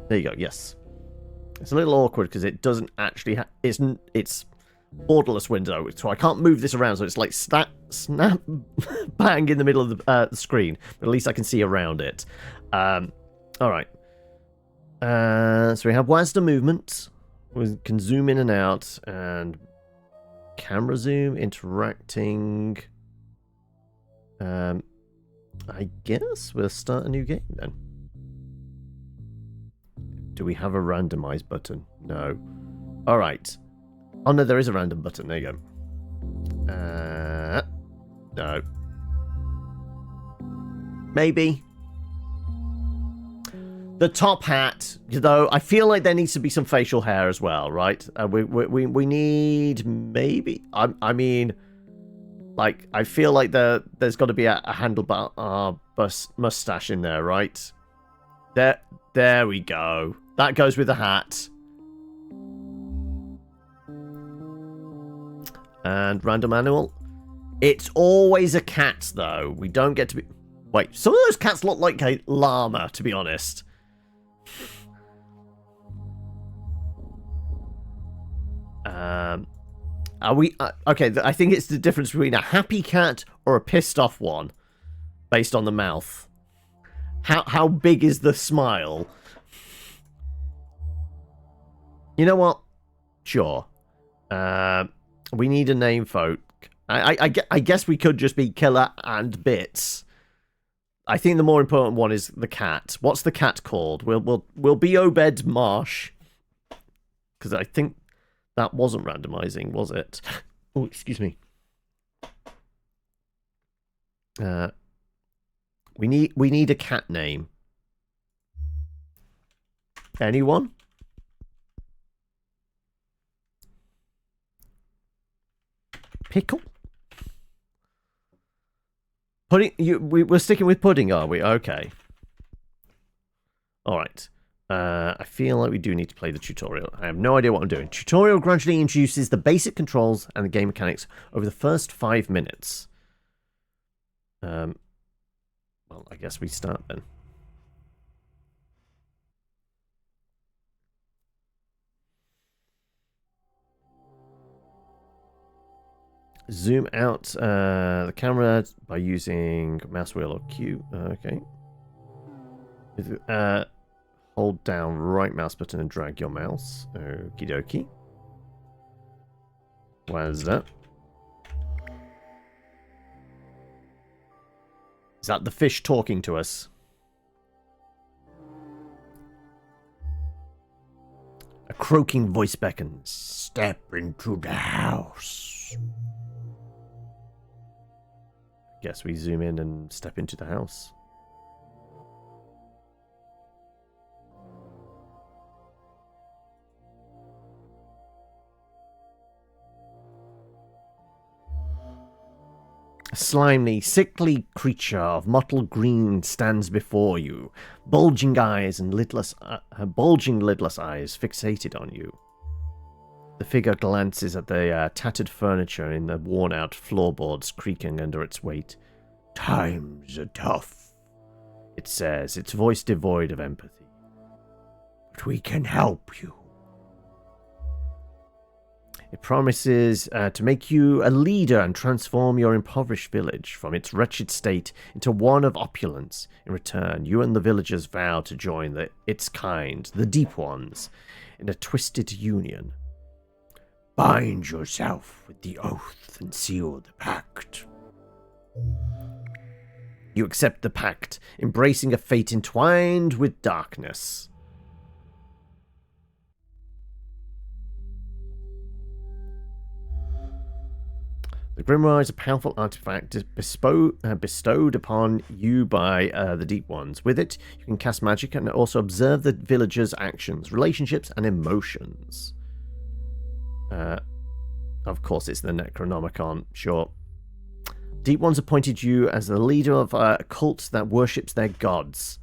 There you go. Yes. It's a little awkward because it doesn't actually it's borderless window, so I can't move this around, so it's like snap, bang in the middle of the screen, but at least I can see around it. Alright. So we have WASD movement. We can zoom in and out, and camera zoom, interacting. I guess we'll start a new game then. Do we have a randomize button? No. Alright. Oh no, there is a random button. There you go. No. Maybe. The top hat, though, I feel like there needs to be some facial hair as well, right? We need maybe. I mean, like, I feel like there's got to be a handlebar mustache in there, right? There we go. That goes with the hat. And random animal. It's always a cat, though. We don't get to be... Wait, some of those cats look like a llama, to be honest. Are we... okay, I think it's the difference between a happy cat or a pissed off one, based on the mouth. How big is the smile? You know what? Sure. We need a name, folk. I guess we could just be Killer and Bits. I think the more important one is the cat. What's the cat called? We'll be Obed Marsh. Because I think that wasn't randomizing, was it? Oh, excuse me. We need a cat name. Anyone? Pickle? Pudding? We're sticking with pudding, are we? Okay. Alright. I feel like we do need to play the tutorial. I have no idea what I'm doing. Tutorial gradually introduces the basic controls and the game mechanics over the first 5 minutes. Well, I guess we start then. Zoom out the camera by using mouse wheel or Q. Okay. Hold down right mouse button and drag your mouse. Okie dokie. Where's that? Is that the fish talking to us? A croaking voice beckons. Step into the house. Guess we zoom in and step into the house. A slimy, sickly creature of mottled green stands before you, bulging eyes and lidless eyes fixated on you. The figure glances at the tattered furniture in the worn-out floorboards creaking under its weight. Times are tough, it says, its voice devoid of empathy. But we can help you. It promises to make you a leader and transform your impoverished village from its wretched state into one of opulence. In return, you and the villagers vow to join its kind, the Deep Ones, in a twisted union. Bind yourself with the oath and seal the pact. You accept the pact, embracing a fate entwined with darkness. The Grimoire is a powerful artifact bestowed upon you by the Deep Ones. With it, you can cast magic and also observe the villagers' actions, relationships, and emotions. Of course, it's the Necronomicon, sure. Deep Ones appointed you as the leader of a cult that worships their gods.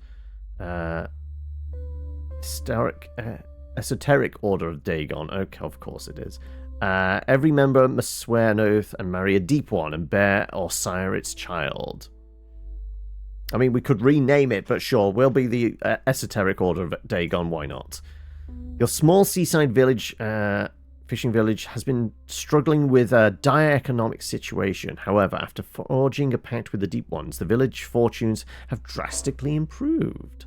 Esoteric Order of Dagon. Okay, of course it is. Every member must swear an oath and marry a Deep One and bear or sire its child. I mean, we could rename it, but sure, we'll be the Esoteric Order of Dagon, why not? Your small seaside village, fishing village, has been struggling with a dire economic situation. However, after forging a pact with the Deep Ones, the village fortunes have drastically improved.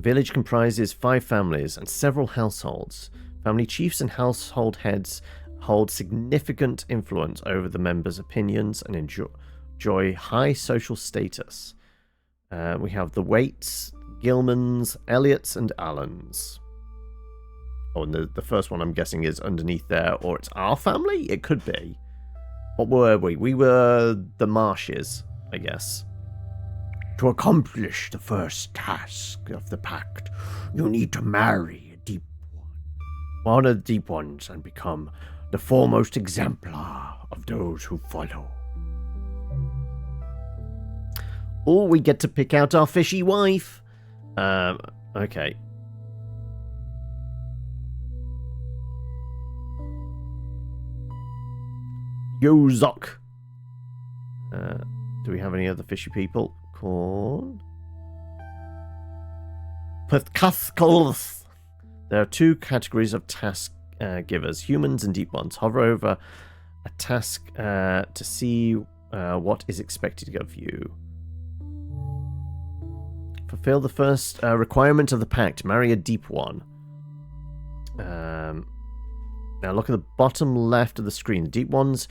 Village comprises 5 families and several households. Family chiefs and household heads hold significant influence over the members' opinions and enjoy high social status. We have the Waits, Gilmans, Elliots, and Allens. Oh, and the first one I'm guessing is underneath there, or it's our family? It could be. What were we? We were the Marshes, I guess. To accomplish the first task of the pact, you need to marry a Deep One. One of the Deep Ones and become the foremost exemplar of those who follow. Oh, we get to pick out our fishy wife. Okay. Yozok. Do we have any other fishy people? Corn. Patkaskals. There are 2 categories of task givers, humans and Deep Ones. Hover over a task to see what is expected of you. Fulfill the first requirement of the pact. Marry a Deep One. Now look at the bottom left of the screen. The Deep Ones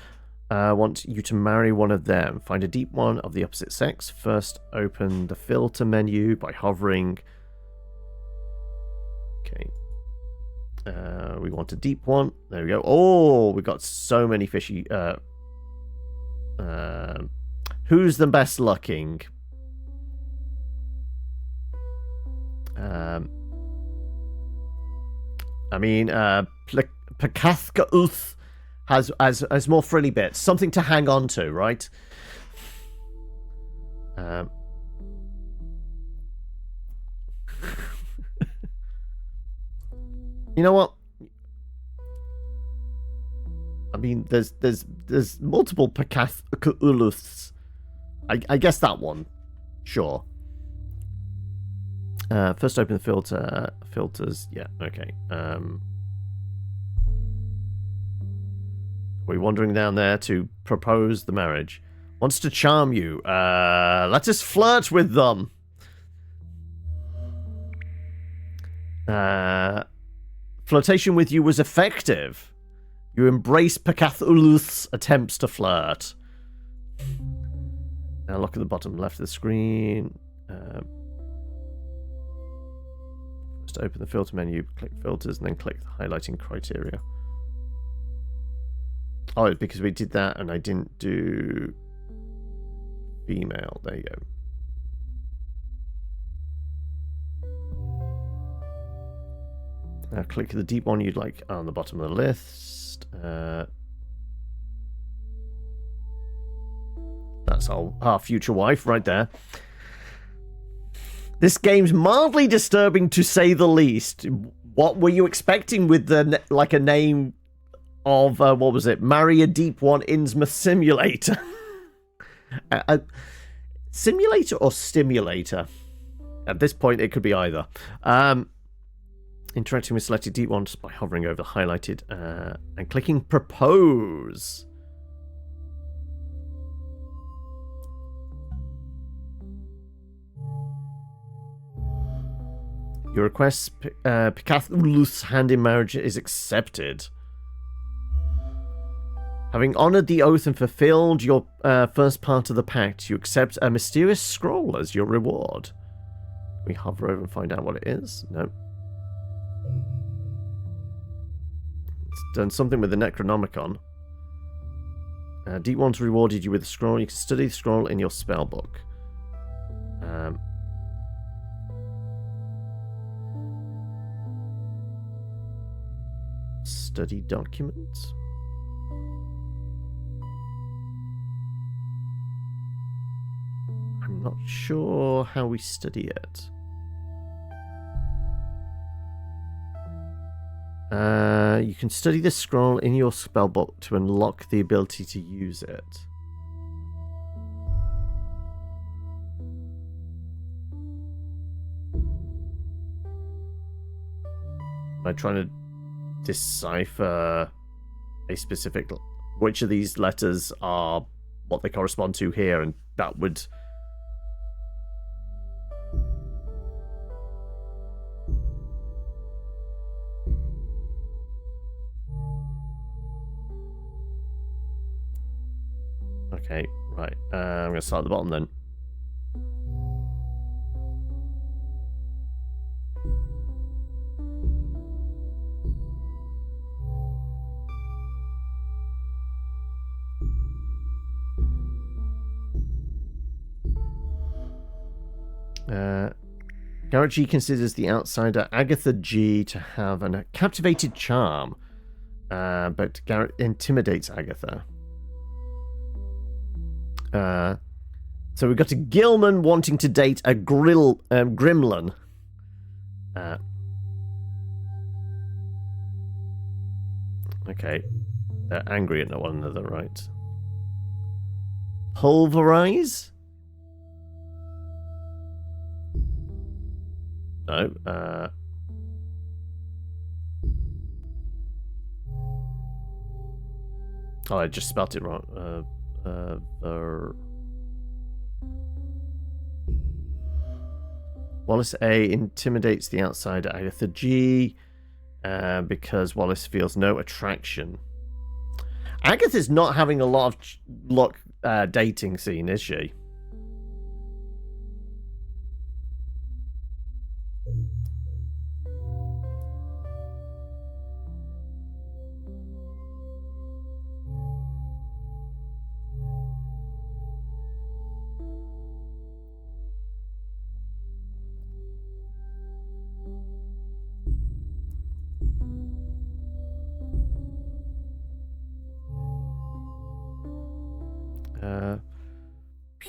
want you to marry one of them. Find a Deep One of the opposite sex. First open the filter menu by hovering. Okay. We want a Deep One. There we go. Oh, we got so many fishy. Who's the best looking? I mean, Pakathka Uth has more frilly bits. Something to hang on to, right? You know what? I mean, there's multiple Pakathka. I guess that one. Sure. First open the filters. Yeah, okay. We're wandering down there to propose the marriage. Wants to charm you. Let us flirt with them. Flirtation with you was effective. You embrace Pakathuluth's attempts to flirt. Now look at the bottom left of the screen. First open the filter menu, click filters, and then click the highlighting criteria. Oh, it's because we did that and I didn't do female. There you go. Now click the Deep One you'd like on the bottom of the list. That's our future wife right there. This game's mildly disturbing to say the least. What were you expecting with the a name of what was it? Marry a Deep One Innsmouth Simulator. Simulator or stimulator? At this point, it could be either. Interacting with selected Deep Ones by hovering over the highlighted and clicking propose. Your request, Pikathuluth's hand in marriage, is accepted. Having honoured the oath and fulfilled your first part of the pact, you accept a mysterious scroll as your reward. We hover over and find out what it is. No. It's done something with the Necronomicon. Deep One's rewarded you with a scroll. You can study the scroll in your spell book. Study documents. I'm not sure how we study it. You can study the scroll in your spellbook to unlock the ability to use it. I trying to decipher a specific... Which of these letters are what they correspond to here, and that would... Okay, right. I'm going to start at the bottom then. Garrett G considers the outsider Agatha G to have a captivated charm, but Garrett intimidates Agatha. So we've got a Gilman wanting to date a Gremlin. Okay, they're angry at one another, right? Pulverize? No. Oh, I just spelt it wrong. Wallace A intimidates the outsider Agatha G because Wallace feels no attraction. Agatha's not having a lot of luck dating scene, is she?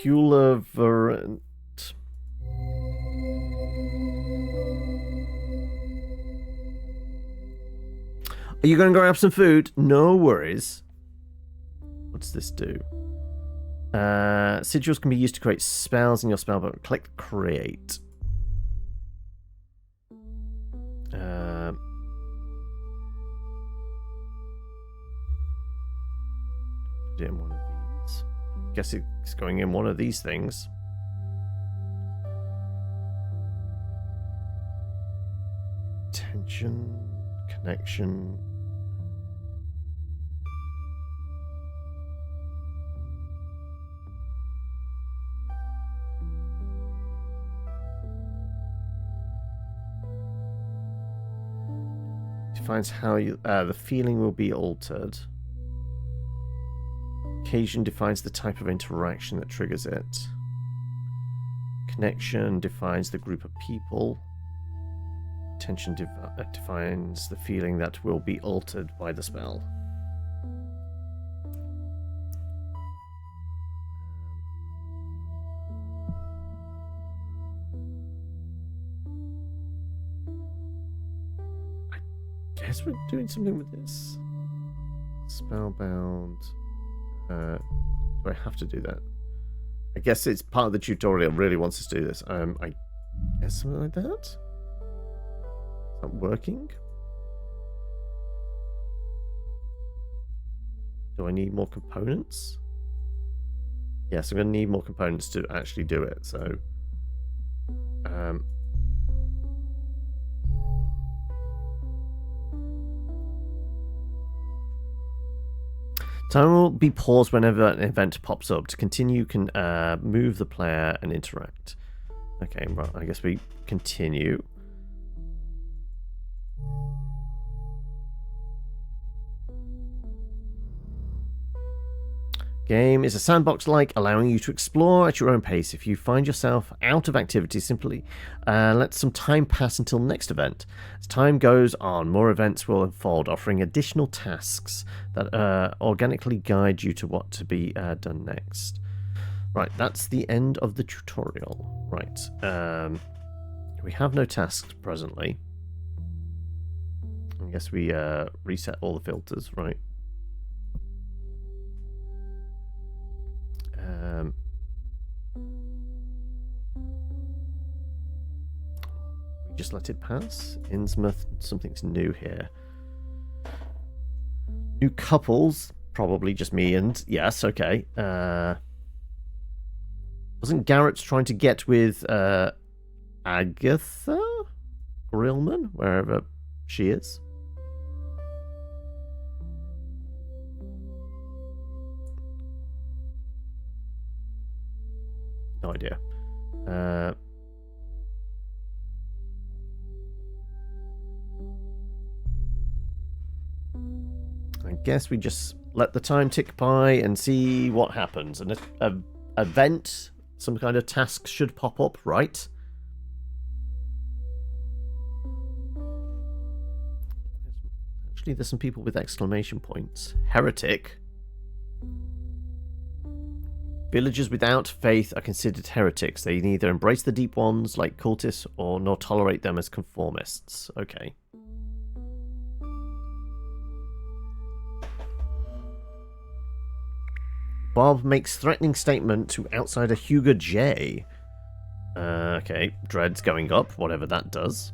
Puleverant. Are you going to grab some food? No worries. What's this do? Sigils can be used to create spells in your spellbook. Click create. Put it in one of these. I guess it's going in one of these things. Tension, connection. Defines how you the feeling will be altered. Occasion defines the type of interaction that triggers it. Connection defines the group of people. Tension defines the feeling that will be altered by the spell. I guess we're doing something with this. Spellbound. Do I have to do that? I guess it's part of the tutorial really wants us to do this. I guess something like that? Is that working? Do I need more components? Yes, I'm going to need more components to actually do it, so... Time will be paused whenever an event pops up. To continue, you can move the player and interact. Okay, well, I guess we continue. Game is a sandbox-like, allowing you to explore at your own pace. If you find yourself out of activity, simply let some time pass until next event. As time goes on, more events will unfold, offering additional tasks that organically guide you to what to be done next. Right, that's the end of the tutorial. Right, we have no tasks presently. I guess we reset all the filters, right? We just let it pass? Innsmouth, something's new here. New couples, probably just me and... Yes, okay. Wasn't Garrett trying to get with Agatha Grillman, wherever she is? No idea. I guess we just let the time tick by and see what happens. An event, some kind of task should pop up, right? Actually, there's some people with exclamation points. Heretic. Villagers without faith are considered heretics. They neither embrace the deep ones like cultists or nor tolerate them as conformists. Okay. Bob makes threatening statement to outsider Hugo J. Okay, dread's going up, whatever that does.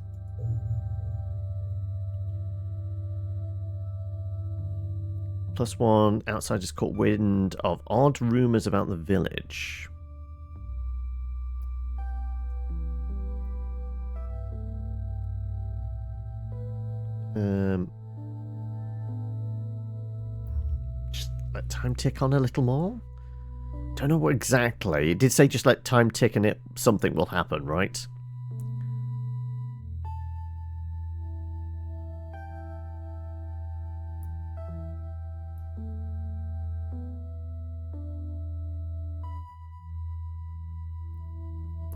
+1, outsiders caught wind of odd rumours about the village. Just let time tick on a little more? Don't know what exactly. It did say just let time tick and something will happen, right?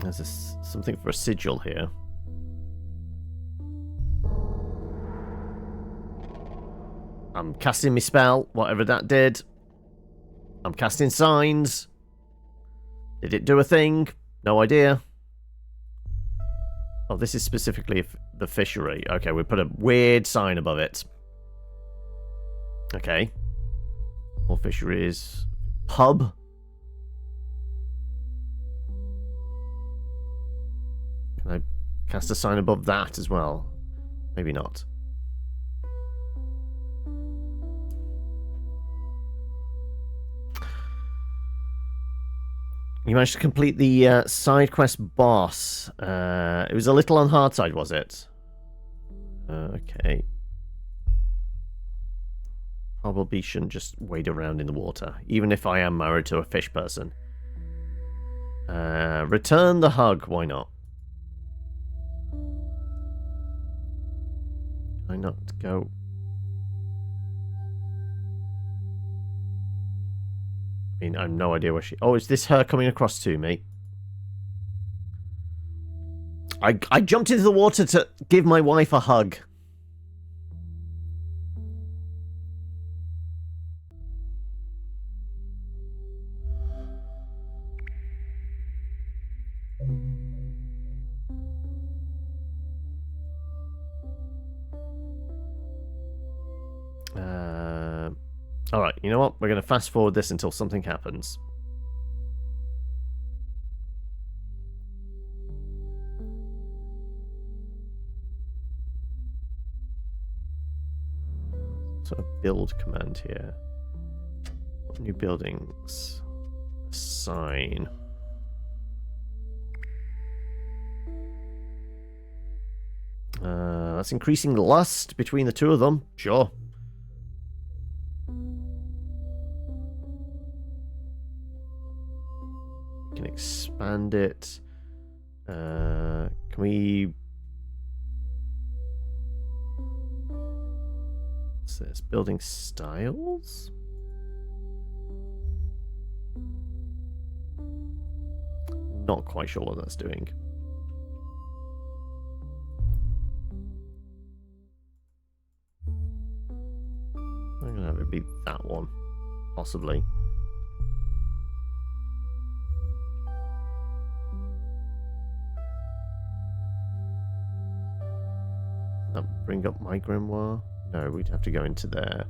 There's something for a sigil here. I'm casting my spell, whatever that did. I'm casting signs. Did it do a thing? No idea. Oh, this is specifically the fishery. Okay, we put a weird sign above it. Okay. More fisheries. Pub. Can I cast a sign above that as well? Maybe not. You managed to complete the side quest boss. It was a little on hard side, was it? Okay. Probably shouldn't just wade around in the water, even if I am married to a fish person. Return the hug, why not? Why not go? I mean, I have no idea where she... Oh, is this her coming across to me? I jumped into the water to give my wife a hug. Alright, you know what? We're going to fast forward this until something happens. So a build command here. New buildings. Assign. That's increasing lust between the two of them. Sure. Can expand it. Can we... What's this? Building styles? Not quite sure what that's doing. I'm gonna have it be that one. Possibly. Bring up my grimoire? No, we'd have to go into there.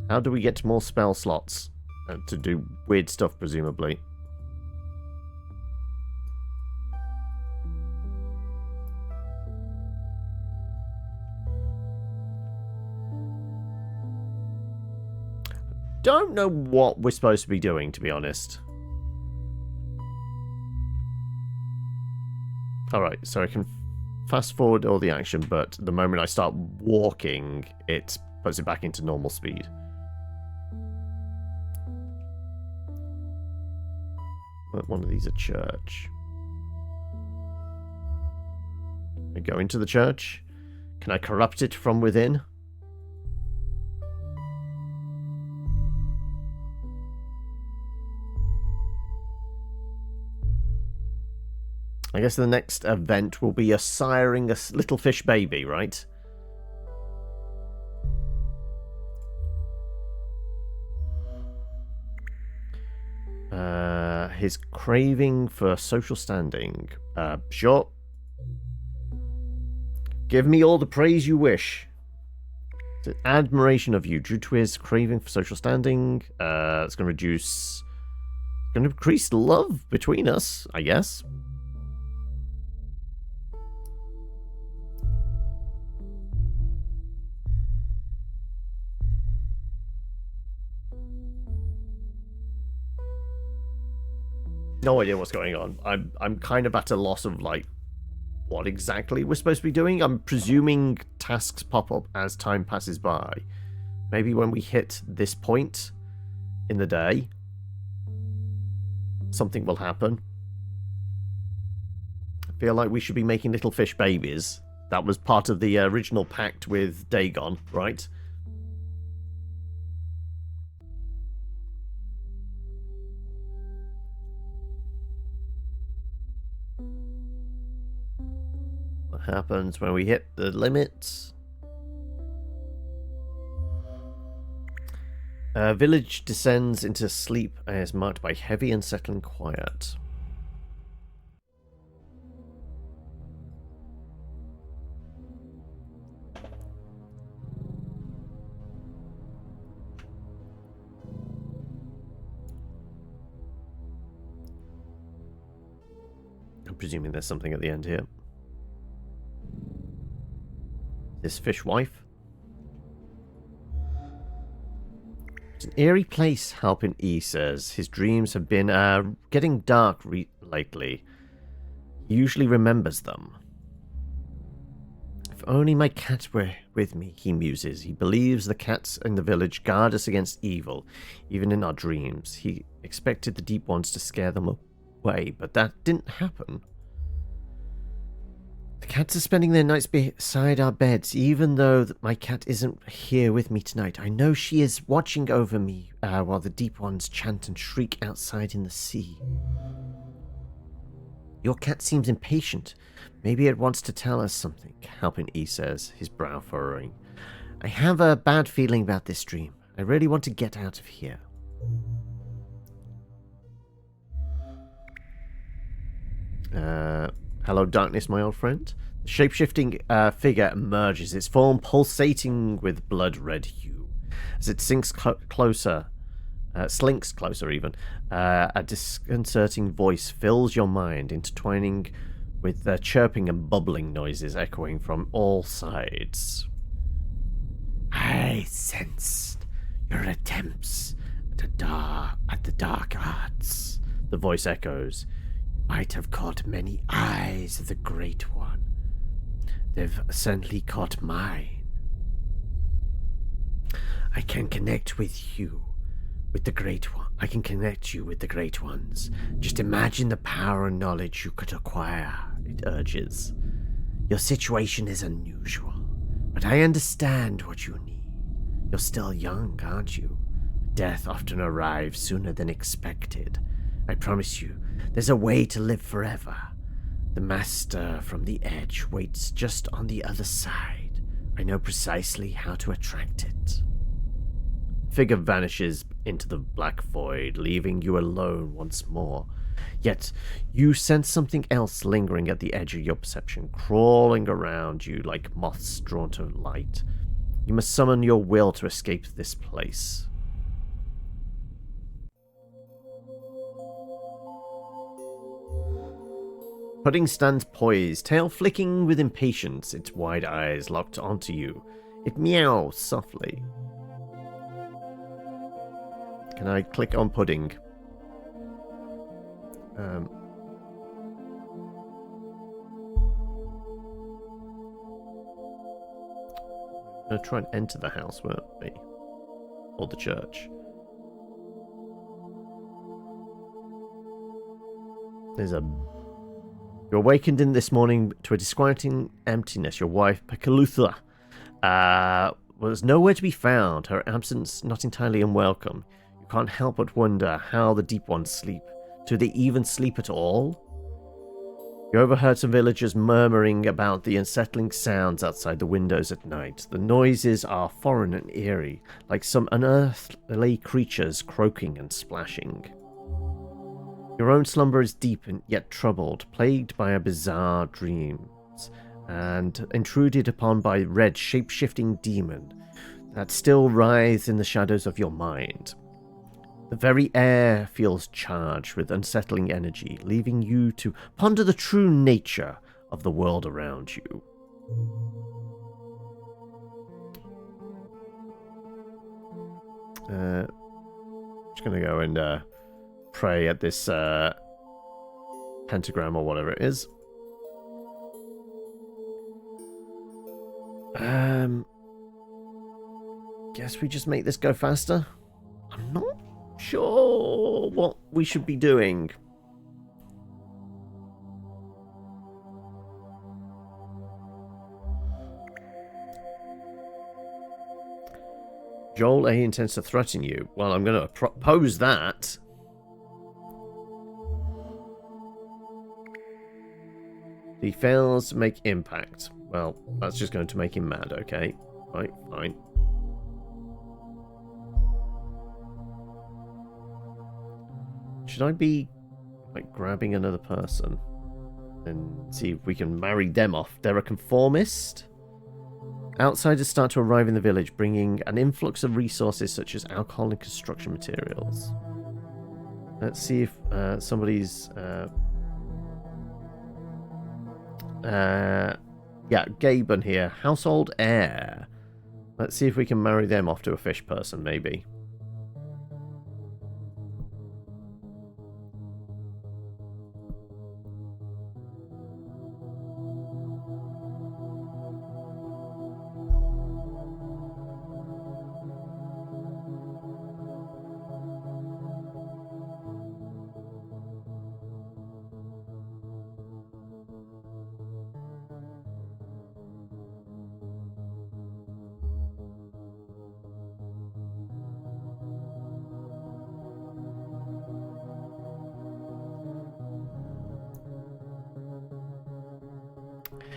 How do we get more spell slots? To do weird stuff, presumably. don't know what we're supposed to be doing, to be honest. Alright, so I can fast forward all the action, but the moment I start walking, it puts it back into normal speed. But one of these a church. I go into the church. Can I corrupt it from within? I guess the next event will be us siring a little fish baby, right? His craving for social standing. Sure. Give me all the praise you wish. It's admiration of you due to his craving for social standing. It's going to reduce... going to increase love between us, I guess. No idea what's going on. I'm kind of at a loss of, like, what exactly we're supposed to be doing. I'm presuming tasks pop up as time passes by. Maybe when we hit this point in the day, something will happen. I feel like we should be making little fish babies. That was part of the original pact with Dagon, right? Happens when we hit the limits. Village descends into sleep and is marked by heavy unsettling quiet. I'm presuming there's something at the end here. This fish wife. It's an eerie place, Halpin E says. His dreams have been getting dark lately. He usually remembers them. If only my cat were with me, he muses. He believes the cats in the village guard us against evil, even in our dreams. He expected the deep ones to scare them away, but that didn't happen. The cats are spending their nights beside our beds, even though my cat isn't here with me tonight. I know she is watching over me while the deep ones chant and shriek outside in the sea. Your cat seems impatient. Maybe it wants to tell us something, Halpin E says, his brow furrowing. I have a bad feeling about this dream. I really want to get out of here. Hello, darkness, my old friend. The shape-shifting figure emerges, its form pulsating with blood-red hue. As it sinks closer, slinks closer even, a disconcerting voice fills your mind, intertwining with chirping and bubbling noises echoing from all sides. I sensed your attempts at the dark arts, the voice echoes. Might have caught many eyes of the Great One. They've certainly caught mine. I can connect with you, with the Great One. I can connect you with the Great Ones. Just imagine the power and knowledge you could acquire, it urges. Your situation is unusual, but I understand what you need. You're still young, aren't you? Death often arrives sooner than expected. I promise you, there's a way to live forever. The master from the edge waits just on the other side. I know precisely how to attract it. The figure vanishes into the black void, leaving you alone once more. Yet, you sense something else lingering at the edge of your perception, crawling around you like moths drawn to light. You must summon your will to escape this place. Pudding stands poised, tail flicking with impatience, its wide eyes locked onto you. It meows softly. Can I click on pudding? I'm going to try and enter the house, won't we? Or the church. You awakened in this morning to a disquieting emptiness. Your wife, Pekalutha, was nowhere to be found. Her absence not entirely unwelcome. You can't help but wonder how the deep ones sleep. Do they even sleep at all? You overheard some villagers murmuring about the unsettling sounds outside the windows at night. The noises are foreign and eerie, like some unearthly creatures croaking and splashing. Your own slumber is deep and yet troubled, plagued by a bizarre dreams, and intruded upon by red shape-shifting demon that still writhes in the shadows of your mind. The very air feels charged with unsettling energy, leaving you to ponder the true nature of the world around you. Just gonna go and pray at this pentagram or whatever it is. Guess we just make this go faster. I'm not sure what we should be doing. Joel A intends to threaten you. Well, I'm going to propose that. He fails to make impact. Well, that's just going to make him mad, okay? Right, fine. Should I be, like, grabbing another person? And see if we can marry them off? They're a conformist? Outsiders start to arrive in the village, bringing an influx of resources such as alcohol and construction materials. Let's see if somebody's... yeah, Gaben here. Household heir. Let's see if we can marry them off to a fish person, maybe.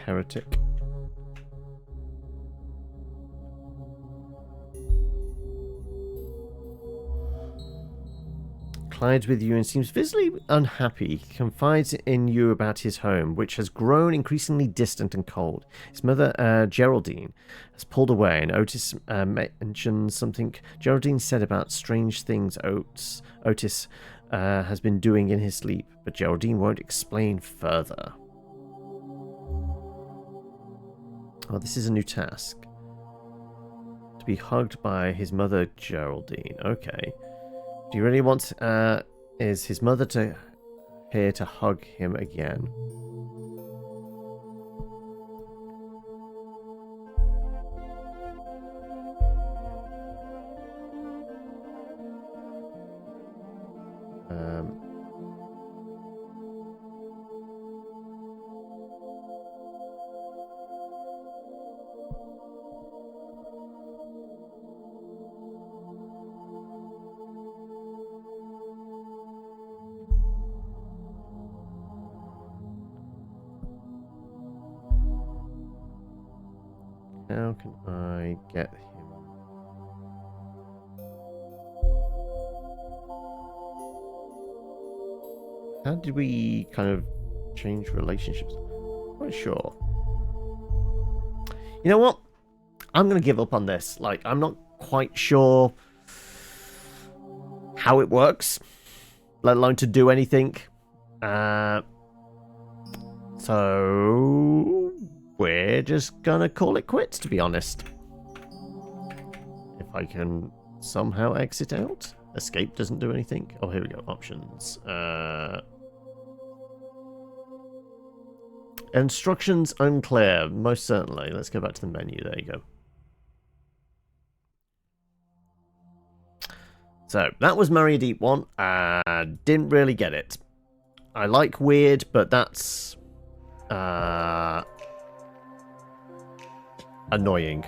Heretic. Clyde's with you and seems visibly unhappy. He confides in you about his home, which has grown increasingly distant and cold. His mother, Geraldine, has pulled away, and Otis mentions something Geraldine said about strange things Otis has been doing in his sleep, but Geraldine won't explain further. Oh, this is a new task. To be hugged by his mother, Geraldine. Okay. Do you really want... is his mother here to hug him again? How can I get him? How did we kind of change relationships? I'm not sure. You know what? I'm going to give up on this. Like, I'm not quite sure how it works, let alone to do anything. So... we're just gonna call it quits, to be honest. If I can somehow exit out. Escape doesn't do anything. Oh, here we go. Options. Instructions unclear. Most certainly. Let's go back to the menu. There you go. So, that was Marry a Deep one. Didn't really get it. I like weird, but that's... annoying.